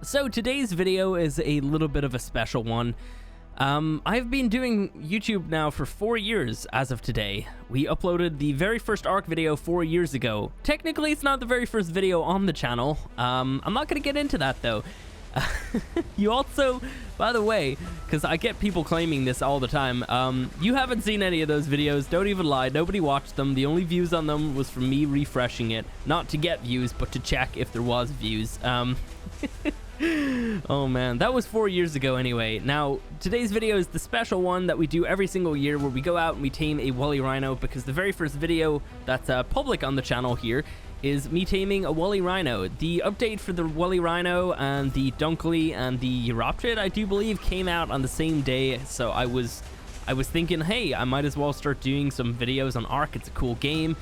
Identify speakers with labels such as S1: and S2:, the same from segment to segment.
S1: So today's video is a little bit of a special one. I've been doing YouTube now for 4 years as of today. We uploaded the very first ARK video 4 years ago. Technically, it's not the very first video on the channel. I'm not going to get into that though. You also, by the way, because I get people claiming this all the time, you haven't seen any of those videos. Don't even lie. Nobody watched them. The only views on them was from me refreshing it. Not to get views, but to check if there was views. Oh man, that was 4 years ago anyway. Now, today's video is the special one that we do every single year where we go out and we tame a woolly rhino, because the very first video that's public on the channel here is me taming a woolly rhino. The update for the woolly rhino and the Dunkley and the Europtrid, I do believe, came out on the same day, so I was thinking, hey, I might as well start doing some videos on ARK. It's a cool game,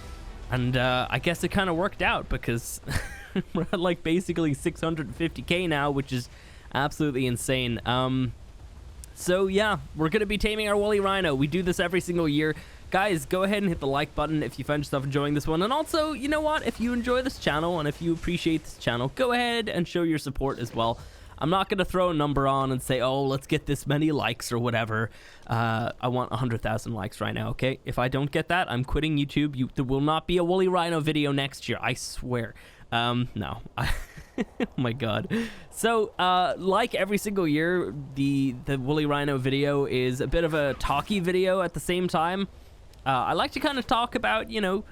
S1: and I guess it kind of worked out because we're at like basically 650k now, which is absolutely insane. So yeah, we're gonna be taming our woolly rhino. We do this every single year. Guys, go ahead and hit the like button if you find yourself enjoying this one, and also, you know what, if you enjoy this channel and if you appreciate this channel, go ahead and show your support as well. I'm not gonna throw a number on and say, oh, let's get this many likes or whatever. I want 100,000 likes right now, okay? If I don't get that, I'm quitting YouTube. There will not be a woolly rhino video next year, I swear. No. Oh my god. So like every single year, the woolly rhino video is a bit of a talky video at the same time. I like to kind of talk about, you know,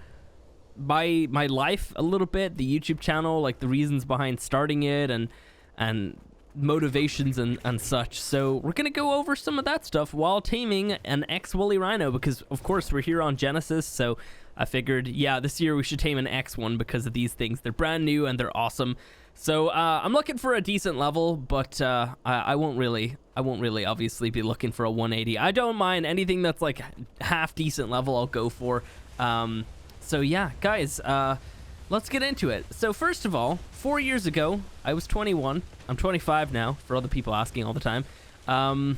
S1: my life a little bit, the YouTube channel, like the reasons behind starting it and motivations and such. So we're gonna go over some of that stuff while taming an woolly rhino, because of course we're here on Genesis, so I figured, yeah, this year we should tame an X one because of these things. They're brand new and they're awesome. So I'm looking for a decent level, but I won't really obviously be looking for a 180. I don't mind anything that's like half decent level, I'll go for. So yeah, guys, let's get into it. So first of all, 4 years ago, I was 21. I'm 25 now, for other people asking all the time. And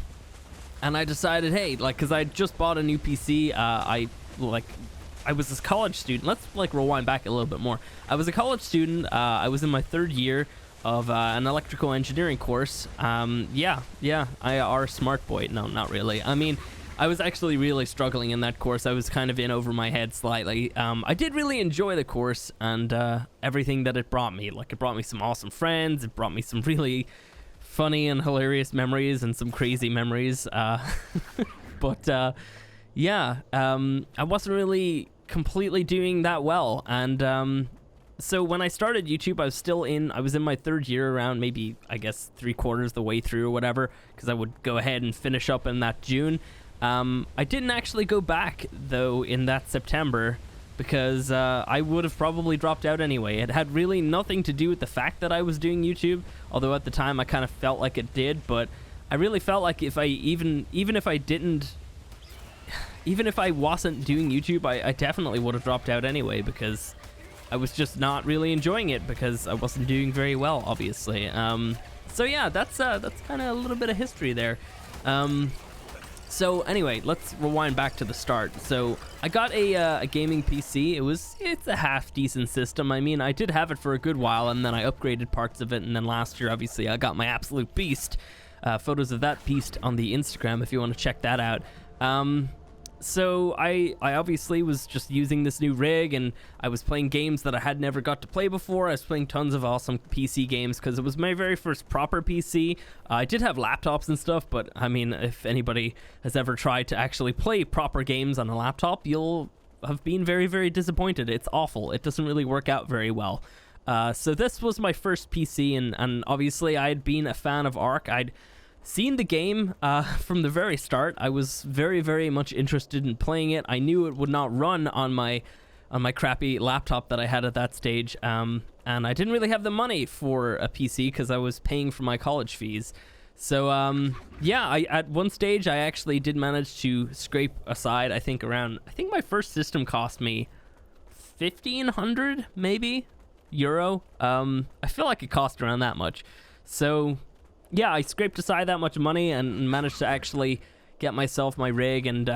S1: I decided, hey, like, because I just bought a new PC, I was a college student. Let's like rewind back a little bit more. I was a college student. I was in my third year of an electrical engineering course. IR smart boy. No, not really. I mean, I was actually really struggling in that course. I was kind of in over my head slightly. I did really enjoy the course and everything that it brought me. Like, it brought me some awesome friends. It brought me some really funny and hilarious memories and some crazy memories. But yeah, I wasn't really completely doing that well, and so when I started YouTube, I was in my third year, around maybe, I guess, 3/4 the way through or whatever, because I would go ahead and finish up in that June. I didn't actually go back though in that September, because I would have probably dropped out anyway. It had really nothing to do with the fact that I was doing YouTube, although at the time I kind of felt like it did, but I really felt like if I even if I wasn't doing YouTube, I definitely would have dropped out anyway, because I was just not really enjoying it, because I wasn't doing very well, obviously. So yeah, that's kind of a little bit of history there. So anyway, let's rewind back to the start. So I got a gaming PC. It's a half decent system. I mean, I did have it for a good while, and then I upgraded parts of it, and then last year, obviously, I got my absolute beast. Photos of that beast on the Instagram if you want to check that out. So I obviously was just using this new rig, and I was playing games that I had never got to play before. I was playing tons of awesome PC games because it was my very first proper PC. I did have laptops and stuff, but I mean, if anybody has ever tried to actually play proper games on a laptop, you'll have been very, very disappointed. It's awful. It doesn't really work out very well. So this was my first PC, and obviously I had been a fan of ARK. I'd seen the game from the very start. I was very, very much interested in playing it. I knew it would not run on my crappy laptop that I had at that stage, and I didn't really have the money for a PC because I was paying for my college fees. So yeah, at one stage I actually did manage to scrape aside, I think my first system cost me 1,500 maybe euro. I feel like it cost around that much. So yeah, I scraped aside that much money and managed to actually get myself my rig and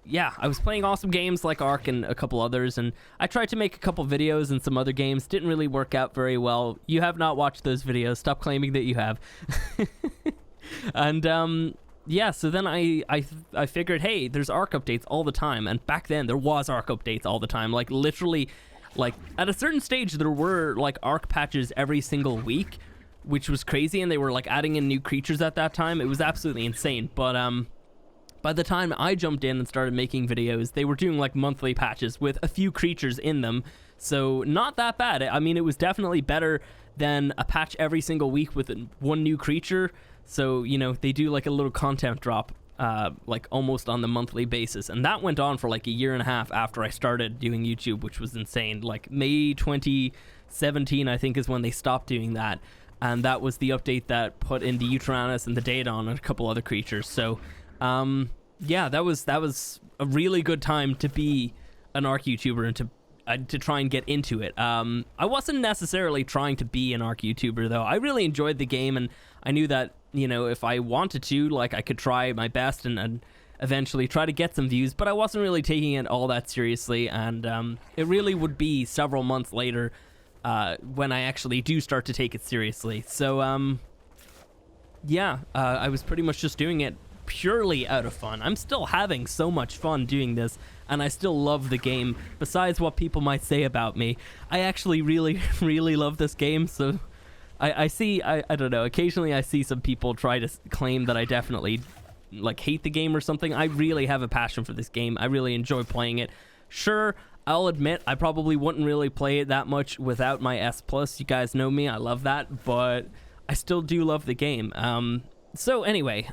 S1: yeah, I was playing awesome games like Ark and a couple others, and I tried to make a couple videos in some other games. Didn't really work out very well. You have not watched those videos. Stop claiming that you have. And yeah, so then I figured, hey, there's Ark updates all the time, and back then there was Ark updates all the time. Like literally, like at a certain stage there were like Ark patches every single week, which was crazy, and they were like adding in new creatures at that time. It was absolutely insane. But by the time I jumped in and started making videos, they were doing like monthly patches with a few creatures in them. So not that bad. I mean, it was definitely better than a patch every single week with one new creature. So, you know, they do like a little content drop like almost on the monthly basis. And that went on for like a year and a half after I started doing YouTube, which was insane. Like May 2017, I think, is when they stopped doing that. And that was the update that put in the Uranus and the Daedon and a couple other creatures. So yeah, that was a really good time to be an Ark YouTuber and to try and get into it. I wasn't necessarily trying to be an Ark YouTuber though. I really enjoyed the game, and I knew that, you know, if I wanted to, like, I could try my best and eventually try to get some views, but I wasn't really taking it all that seriously. And it really would be several months later when I actually do start to take it seriously. So yeah, I was pretty much just doing it purely out of fun. I'm still having so much fun doing this, and I still love the game. Besides what people might say about me, I actually really, really love this game. So I don't know, occasionally I see some people try to claim that I definitely like hate the game or something. I really have a passion for this game. I really enjoy playing it. Sure, I'll admit I probably wouldn't really play it that much without my S+. You guys know me, I love that, but I still do love the game. So anyway,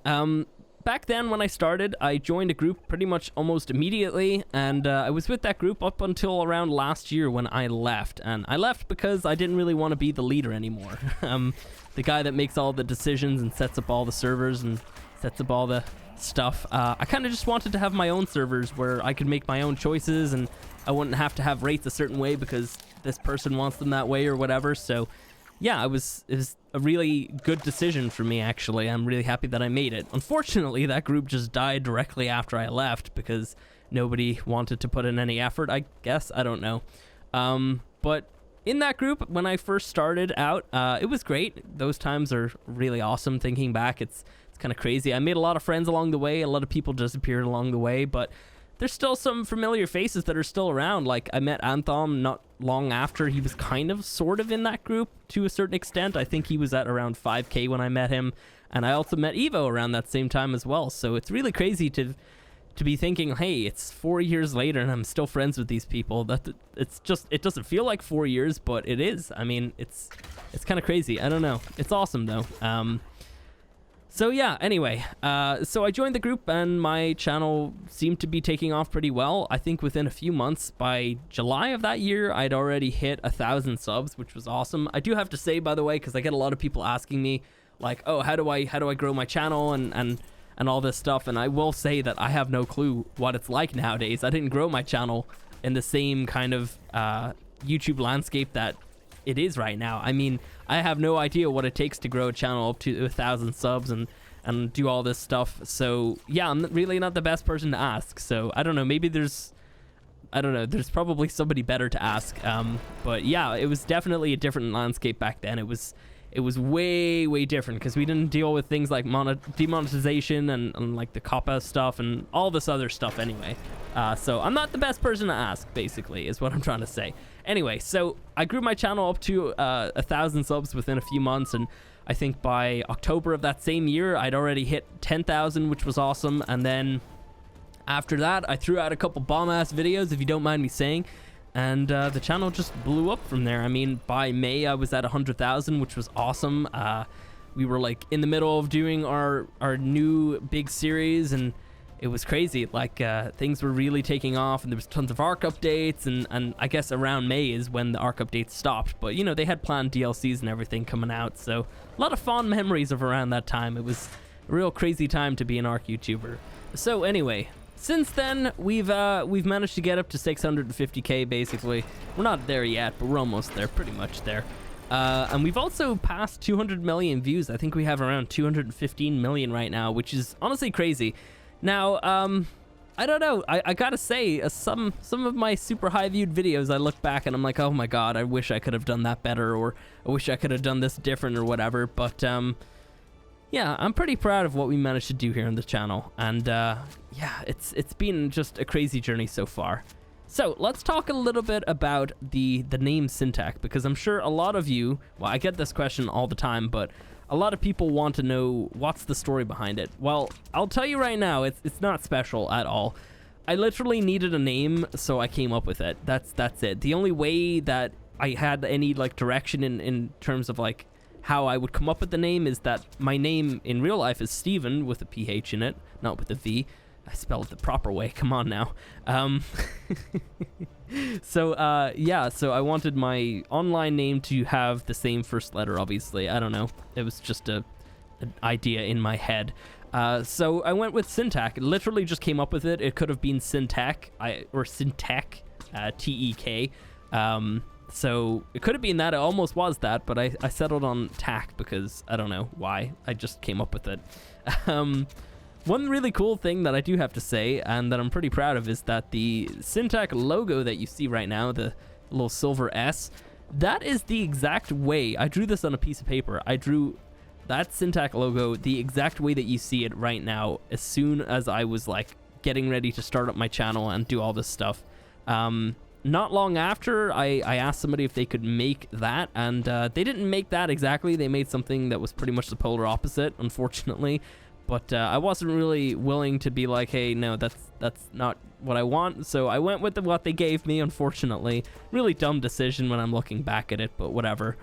S1: back then when I started, I joined a group pretty much almost immediately, and I was with that group up until around last year when I left. And I left because I didn't really want to be the leader anymore. The guy that makes all the decisions and sets up all the servers and sets up all the stuff. I kind of just wanted to have my own servers where I could make my own choices, and I wouldn't have to have rates a certain way because this person wants them that way or whatever. So yeah, it was a really good decision for me, actually. I'm really happy that I made it. Unfortunately, that group just died directly after I left because nobody wanted to put in any effort, I guess. I don't know. But in that group, when I first started out, it was great. Those times are really awesome. Thinking back, it's kind of crazy. I made a lot of friends along the way. A lot of people disappeared along the way, but there's still some familiar faces that are still around. Like, I met Anthom not long after. He was kind of sort of in that group to a certain extent. I think he was at around 5K when I met him, and I also met Evo around that same time as well. So it's really crazy to be thinking, hey, it's 4 years later and I'm still friends with these people. It doesn't feel like 4 years, but it is. I mean, it's kind of crazy. I don't know. It's awesome though. So yeah, anyway, so I joined the group and my channel seemed to be taking off pretty well. I think within a few months, by July of that year, I'd already hit 1,000 subs, which was awesome. I do have to say, by the way, because I get a lot of people asking me, like, oh, how do I grow my channel and all this stuff, and I will say that I have no clue what it's like nowadays. I didn't grow my channel in the same kind of YouTube landscape that it is right now. I mean, I have no idea what it takes to grow a channel up to 1,000 subs and do all this stuff. So yeah, I'm really not the best person to ask. So I don't know, maybe there's probably somebody better to ask. But yeah, it was definitely a different landscape back then. It was way different because we didn't deal with things like demonetization and like the COPPA stuff and all this other stuff anyway. So I'm not the best person to ask, basically, is what I'm trying to say. Anyway, so I grew my channel up to 1,000 subs within a few months, and I think by October of that same year, I'd already hit 10,000, which was awesome. And then after that, I threw out a couple bomb-ass videos, if you don't mind me saying, and the channel just blew up from there. I mean, by May, I was at 100,000, which was awesome. We were like in the middle of doing our new big series, and it was crazy. Like things were really taking off, and there was tons of Ark updates, and I guess around May is when the Ark updates stopped. But you know, they had planned DLCs and everything coming out, so a lot of fond memories of around that time. It was a real crazy time to be an Ark YouTuber. So anyway, since then we've managed to get up to 650k basically. We're not there yet, but we're almost there, pretty much there. And we've also passed 200 million views. I think we have around 215 million right now, which is honestly crazy. Now, I don't know. I gotta say, some of my super high viewed videos, I look back and I'm like, oh my god, I wish I could have done that better, or I wish I could have done this different or whatever. But yeah, I'm pretty proud of what we managed to do here on the channel, and yeah, it's been just a crazy journey so far. So let's talk a little bit about the name Syntac, because I'm sure a lot of you, well, I get this question all the time, but a lot of people want to know what's the story behind it. Well, I'll tell you right now, it's not special at all. I literally needed a name, so I came up with it. That's it. The only way that I had any like direction in terms of like how I would come up with the name is that my name in real life is Steven with a PH in it, not with a V. I spelled it the proper way. Come on now. So yeah, so I wanted my online name to have the same first letter, obviously. I don't know. It was just an idea in my head. So I went with Syntac. Literally just came up with it. It could have been Syntac or Syntac, T-E-K. So it could have been that. It almost was that, but I settled on tac because I don't know why. I just came up with it. One really cool thing that I do have to say, and that I'm pretty proud of, is that the Syntac logo that you see right now, the little silver S, that is the exact way. I drew this on a piece of paper. I drew that Syntac logo the exact way that you see it right now as soon as I was like getting ready to start up my channel and do all this stuff. Not long after, I asked somebody if they could make that, and they didn't make that exactly. They made something that was pretty much the polar opposite, unfortunately. But I wasn't really willing to be like, hey, no, that's not what I want. So I went with what they gave me, unfortunately. Really dumb decision when I'm looking back at it, but whatever.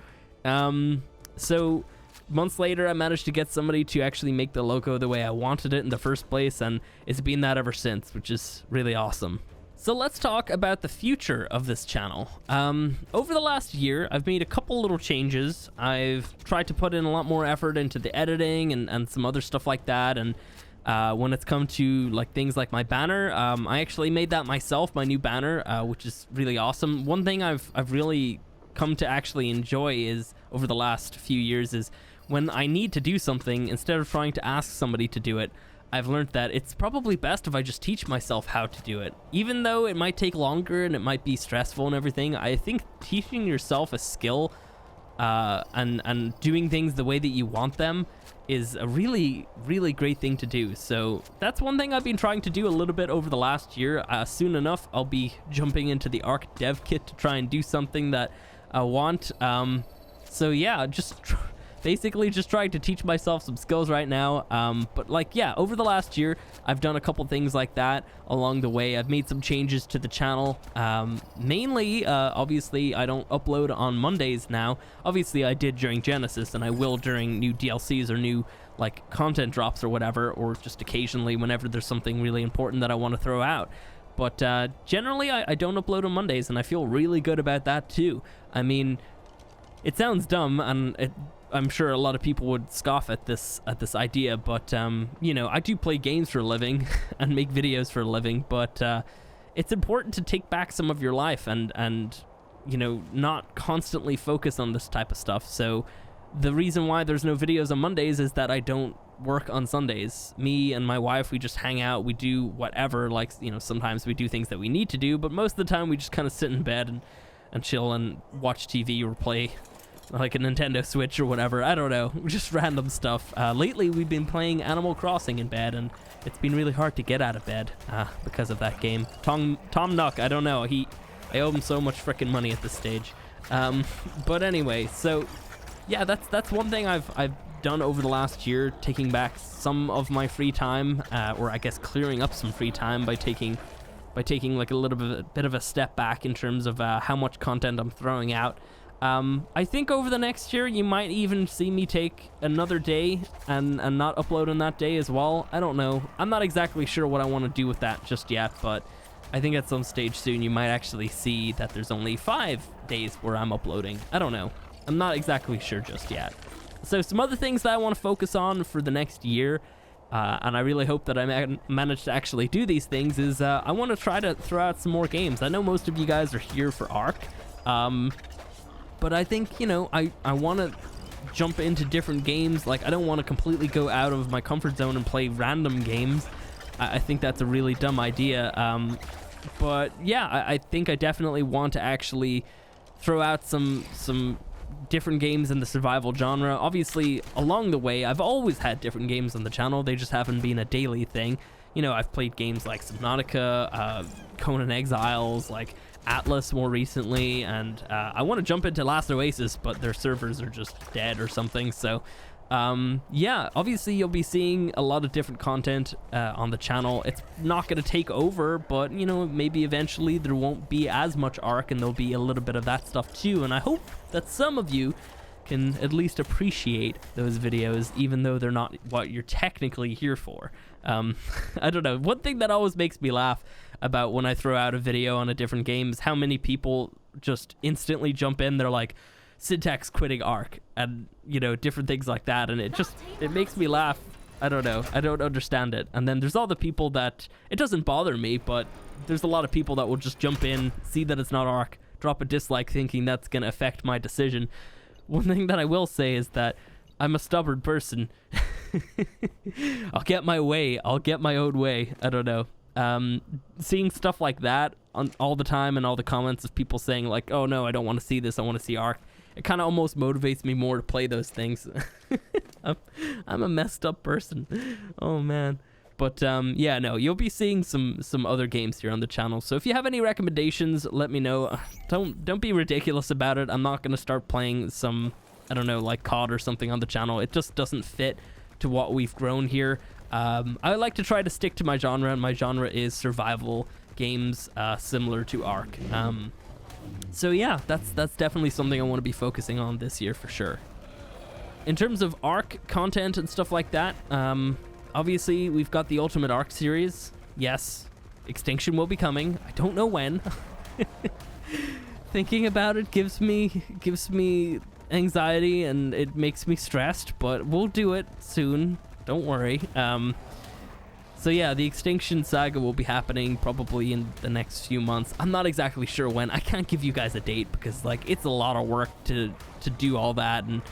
S1: So months later, I managed to get somebody to actually make the logo the way I wanted it in the first place, and it's been that ever since, which is really awesome. So let's talk about the future of this channel. Over the last year, I've made a couple little changes. I've tried to put in a lot more effort into the editing and some other stuff like that. And when it's come to like things like my banner, I actually made that myself, my new banner, which is really awesome. One thing I've really come to actually enjoy is over the last few years is when I need to do something, instead of trying to ask somebody to do it, I've learned that it's probably best if I just teach myself how to do it. Even though it might take longer and it might be stressful and everything, I think teaching yourself a skill and doing things the way that you want them is a really, really great thing to do. So that's one thing I've been trying to do a little bit over the last year. Soon enough, I'll be jumping into the Arc dev kit to try and do something that I want. So yeah, basically just trying to teach myself some skills right now. But like, yeah, over the last year, I've done a couple things like that along the way. I've made some changes to the channel. Mainly, obviously, I don't upload on Mondays now. Obviously, I did during Genesis, and I will during new DLCs or new like content drops or whatever, or just occasionally whenever there's something really important that I want to throw out. But generally, I don't upload on Mondays, and I feel really good about that too. I mean, it sounds dumb, and I'm sure a lot of people would scoff at this idea, but you know, I do play games for a living and make videos for a living, but it's important to take back some of your life and you know, not constantly focus on this type of stuff. So the reason why there's no videos on Mondays is that I don't work on Sundays. Me and my wife, we just hang out, we do whatever, like, you know, sometimes we do things that we need to do, but most of the time we just kind of sit in bed and chill and watch TV or play like a Nintendo Switch or whatever. I don't know, just random stuff. Lately we've been playing Animal Crossing in bed, and it's been really hard to get out of bed because of that game. Tom Nook, I don't know, I owe him so much freaking money at this stage. But anyway, so yeah, that's one thing I've done over the last year, taking back some of my free time, or I guess clearing up some free time by taking like a little bit of a step back in terms of how much content I'm throwing out. I think over the next year, you might even see me take another day and not upload on that day as well. I don't know. I'm not exactly sure what I want to do with that just yet, but I think at some stage soon, you might actually see that there's only 5 days where I'm uploading. I don't know. I'm not exactly sure just yet. So some other things that I want to focus on for the next year, and I really hope that I manage to actually do these things, is I want to try to throw out some more games. I know most of you guys are here for Arc, but I think, you know, I want to jump into different games. Like, I don't want to completely go out of my comfort zone and play random games. I think that's a really dumb idea. But yeah, I think I definitely want to actually throw out some different games in the survival genre. Obviously, along the way, I've always had different games on the channel. They just haven't been a daily thing. You know, I've played games like Subnautica, Conan Exiles, like Atlas more recently, and I want to jump into Last Oasis, but their servers are just dead or something. So yeah, obviously you'll be seeing a lot of different content on the channel. It's not going to take over, but you know, maybe eventually there won't be as much Ark and there'll be a little bit of that stuff too. And I hope that some of you can at least appreciate those videos, even though they're not what you're technically here for. I don't know. One thing that always makes me laugh about when I throw out a video on a different game is how many people just instantly jump in. They're like, Syntac's quitting Ark, and you know, different things like that, and it makes me laugh. I don't know, I don't understand it. And then there's all the people that it doesn't bother me, but there's a lot of people that will just jump in, see that it's not Ark, drop a dislike thinking that's gonna affect my decision. One thing that I will say is that I'm a stubborn person. I'll get my way, I'll get my own way. I don't know. Seeing stuff like that all the time, and all the comments of people saying like, oh no, I don't want to see this, I want to see Ark, it kind of almost motivates me more to play those things. I'm a messed up person. Oh man. But yeah, no, you'll be seeing some other games here on the channel. So if you have any recommendations, let me know. Don't be ridiculous about it. I'm not gonna start playing some, I don't know, like COD or something on the channel. It just doesn't fit to what we've grown here. I like to try to stick to my genre, and my genre is survival games, similar to Ark. So yeah, that's definitely something I want to be focusing on this year for sure. In terms of Ark content and stuff like that, obviously we've got the Ultimate Ark series. Yes, Extinction will be coming. I don't know when. Thinking about it gives me anxiety, and it makes me stressed, but we'll do it soon. Don't worry. So yeah, the Extinction saga will be happening probably in the next few months. I'm not exactly sure when. I can't give you guys a date because like it's a lot of work to do all that and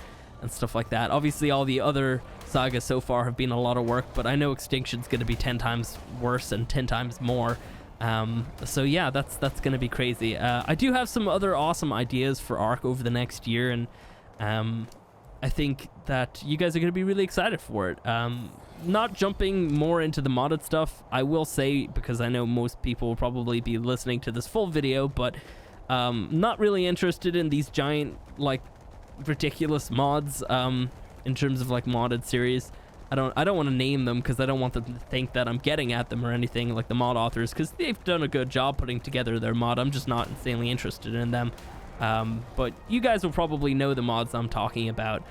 S1: stuff like that. Obviously all the other sagas so far have been a lot of work, but I know Extinction's going to be 10 times worse and 10 times more. So yeah, that's going to be crazy. I do have some other awesome ideas for Ark over the next year, and I think that you guys are going to be really excited for it. Not jumping more into the modded stuff, I will say, because I know most people will probably be listening to this full video, but not really interested in these giant, like, ridiculous mods in terms of like modded series. I don't want to name them because I don't want them to think that I'm getting at them or anything, like the mod authors, because they've done a good job putting together their mod. I'm just not insanely interested in them. But you guys will probably know the mods I'm talking about.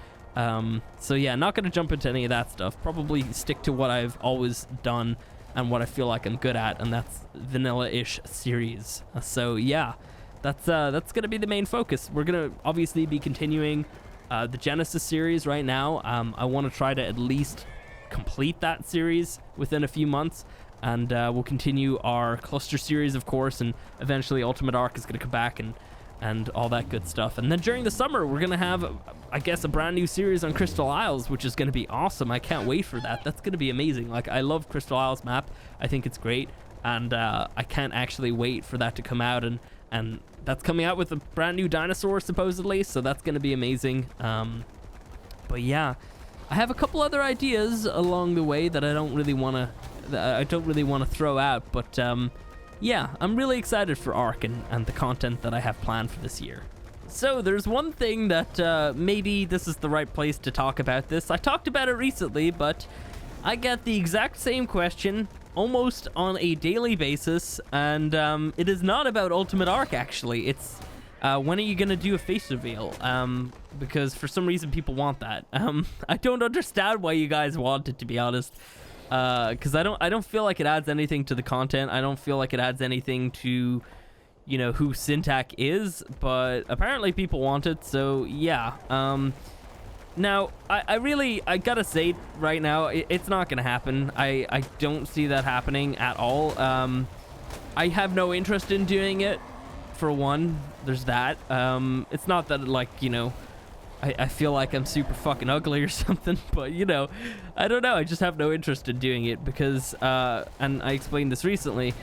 S1: So yeah, not going to jump into any of that stuff. Probably stick to what I've always done and what I feel like I'm good at, and that's vanilla-ish series. So yeah, that's going to be the main focus. We're going to obviously be continuing the Genesis series right now. I want to try to at least complete that series within a few months, and we'll continue our cluster series, of course, and eventually Ultimate Ark is going to come back and all that good stuff. And then during the summer, we're going to have, I guess, a brand new series on Crystal Isles, which is going to be awesome. I can't wait for that. That's going to be amazing. Like, I love Crystal Isles map. I think it's great, and I can't actually wait for that to come out, and that's coming out with a brand new dinosaur supposedly, so that's going to be amazing. But yeah, I have a couple other ideas along the way that I don't really want to throw out, but yeah, I'm really excited for Ark and the content that I have planned for this year. So there's one thing that maybe this is the right place to talk about this. I talked about it recently, but I get the exact same question almost on a daily basis, and it is not about Ultimate Ark, actually. It's when are you gonna do a face reveal? Because for some reason people want that. I don't understand why you guys want it, to be honest. Because I don't feel like it adds anything to the content. I don't feel like it adds anything to, you know, who Syntac is, but apparently people want it, so yeah. Now, I gotta say right now, it's not gonna happen. I don't see that happening at all. I have no interest in doing it, for one. There's that. It's not that, like, you know, I feel like I'm super fucking ugly or something, but you know, I don't know. I just have no interest in doing it because, and I explained this recently,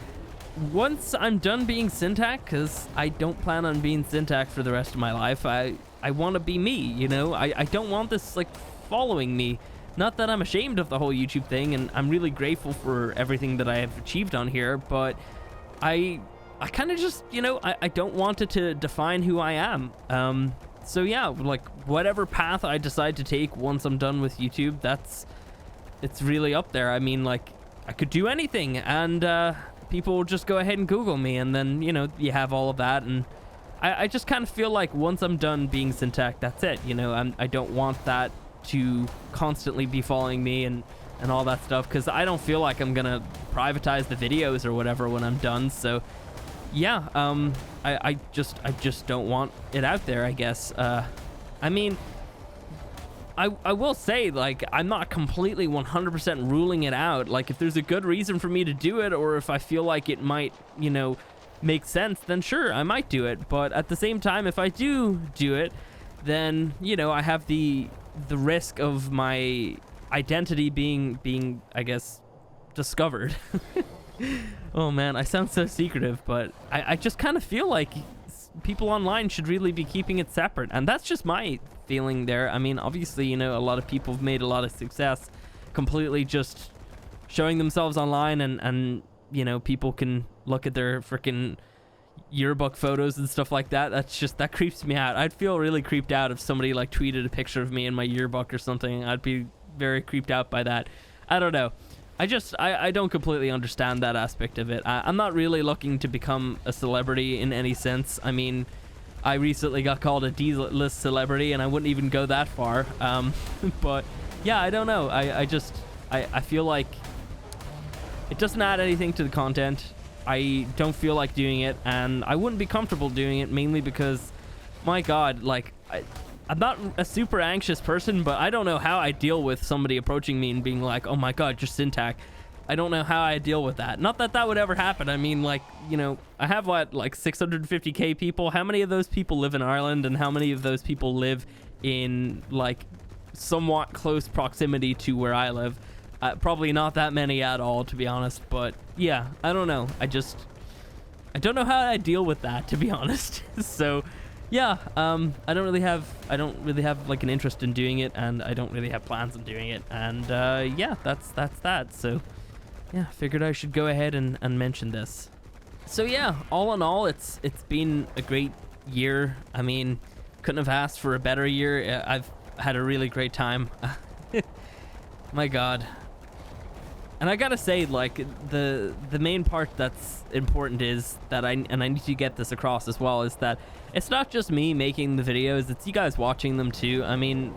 S1: once I'm done being Syntac, because I don't plan on being Syntac for the rest of my life, I want to be me, you know? I don't want this, like, following me. Not that I'm ashamed of the whole YouTube thing, and I'm really grateful for everything that I have achieved on here, but I kind of just, you know, I don't want it to define who I am. So yeah, like, whatever path I decide to take once I'm done with YouTube, it's really up there. I mean, like, I could do anything, and people will just go ahead and Google me, and then, you know, you have all of that, and I just kind of feel like once I'm done being Syntac, that's it, you know? I don't want that to constantly be following me and all that stuff, because I don't feel like I'm gonna privatize the videos or whatever when I'm done. So yeah, I just don't want it out there, I guess. I mean, I will say, like, I'm not completely 100% ruling it out. Like, if there's a good reason for me to do it, or if I feel like it might, you know, make sense, then sure, I might do it. But at the same time, if I do it, then, you know, I have the risk of my identity being, I guess, discovered. Oh man, I sound so secretive, but I just kind of feel like people online should really be keeping it separate, and that's just my feeling there. I mean, obviously, you know, a lot of people have made a lot of success completely just showing themselves online, and you know, people can look at their freaking yearbook photos and stuff like that. That creeps me out. I'd feel really creeped out if somebody like tweeted a picture of me in my yearbook or something. I'd be very creeped out by that. I don't know. I don't completely understand that aspect of it. I'm not really looking to become a celebrity in any sense. I mean, I recently got called a D-list celebrity, and I wouldn't even go that far. But yeah, I don't know. I feel like it doesn't add anything to the content. I don't feel like doing it, and I wouldn't be comfortable doing it, mainly because, my God, like, I'm not a super anxious person, but I don't know how I deal with somebody approaching me and being like, oh my God, you're Syntac. I don't know how I deal with that. Not that that would ever happen. I mean, like, you know, I have, what, like 650k people? How many of those people live in Ireland, and how many of those people live in, like, somewhat close proximity to where I live? Probably not that many at all, to be honest. But yeah, I don't know. I don't know how I deal with that, to be honest. So yeah, I don't really have like an interest in doing it, and I don't really have plans on doing it. And yeah, that's that. So yeah, figured I should go ahead and mention this. So yeah, all in all, it's been a great year. I mean, couldn't have asked for a better year. I've had a really great time. My God. And I gotta say, like, the main part that's important is that I need to get this across as well, is that it's not just me making the videos, it's you guys watching them too. I mean,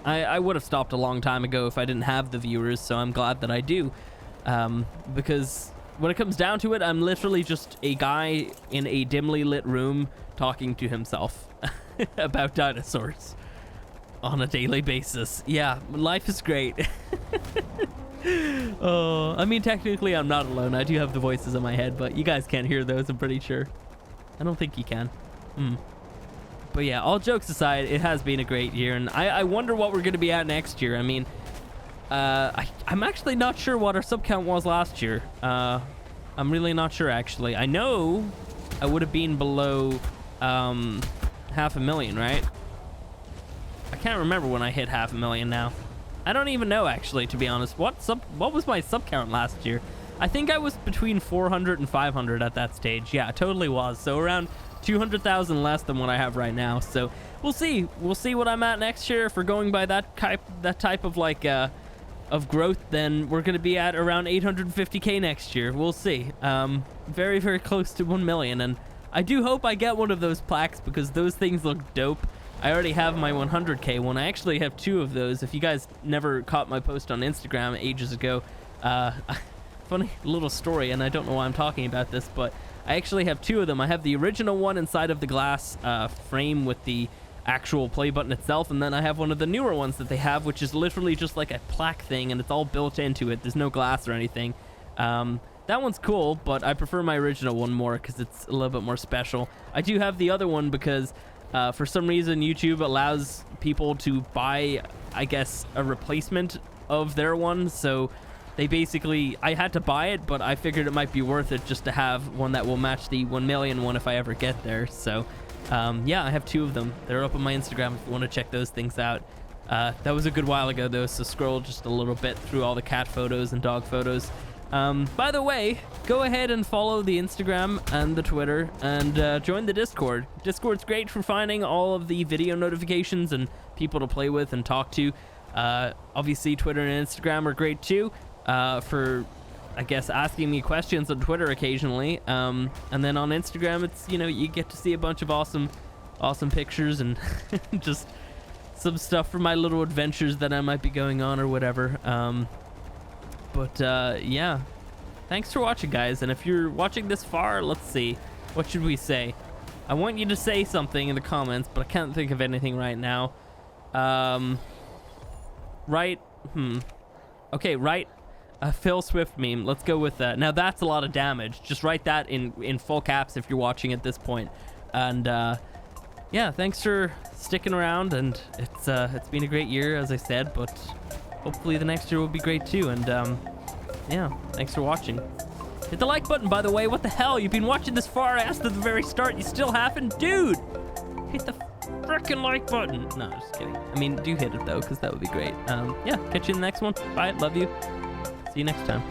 S1: I would have stopped a long time ago if I didn't have the viewers, so I'm glad that I do. Because when it comes down to it, I'm literally just a guy in a dimly lit room talking to himself about dinosaurs on a daily basis. Yeah, life is great. Oh, I mean, technically I'm not alone. I do have the voices in my head, but you guys can't hear those, I'm pretty sure. I don't think you can. But yeah, all jokes aside, it has been a great year, and I wonder what we're going to be at next year. I mean, I'm actually not sure what our sub count was last year. I'm really not sure, actually. I know I would have been below 500,000, right? I can't remember when I hit 500,000 now. I don't even know, actually, to be honest. What was my sub count last year? I think I was between 400 and 500 at that stage. Yeah, totally was. So around 200,000 less than what I have right now. So we'll see. We'll see what I'm at next year. If we're going by that type of like of growth, then we're gonna be at around 850k next year. We'll see. Very, very close to 1 million, and I do hope I get one of those plaques because those things look dope. I already have my 100k one. I actually have 2 of those. If you guys never caught my post on Instagram ages ago, funny little story, and I don't know why I'm talking about this, but I actually have 2 of them. I have the original one inside of the glass frame with the actual play button itself, and then I have one of the newer ones that they have, which is literally just like a plaque thing, and it's all built into it. There's no glass or anything. That one's cool, but I prefer my original one more because it's a little bit more special. I do have the other one because For some reason, YouTube allows people to buy, I guess, a replacement of their one. So they basically, I had to buy it, but I figured it might be worth it just to have one that will match the 1 million one if I ever get there. So yeah, I have 2 of them. They're up on my Instagram if you want to check those things out. That was a good while ago though, so scroll just a little bit through all the cat photos and dog photos. By the way, go ahead and follow the Instagram and the Twitter and join the Discord. Discord's great for finding all of the video notifications and people to play with and talk to. Obviously, Twitter and Instagram are great too for, I guess, asking me questions on Twitter occasionally. And then on Instagram, it's, you know, you get to see a bunch of awesome pictures and just some stuff from my little adventures that I might be going on or whatever. Yeah, thanks for watching, guys. And if you're watching this far, let's see, what should we say? I want you to say something in the comments, but I can't think of anything right now. Write a Phil Swift meme. Let's go with that. Now that's a lot of damage. Just write that in full caps if you're watching at this point. And yeah, thanks for sticking around, and it's been a great year, as I said, but hopefully the next year will be great too. And yeah, thanks for watching. Hit the like button, by the way. What the hell? You've been watching this far. I asked at the very start. You still haven't? Dude, hit the frickin' like button. No, just kidding. I mean, do hit it though, because that would be great. Yeah, catch you in the next one. Bye. Love you. See you next time.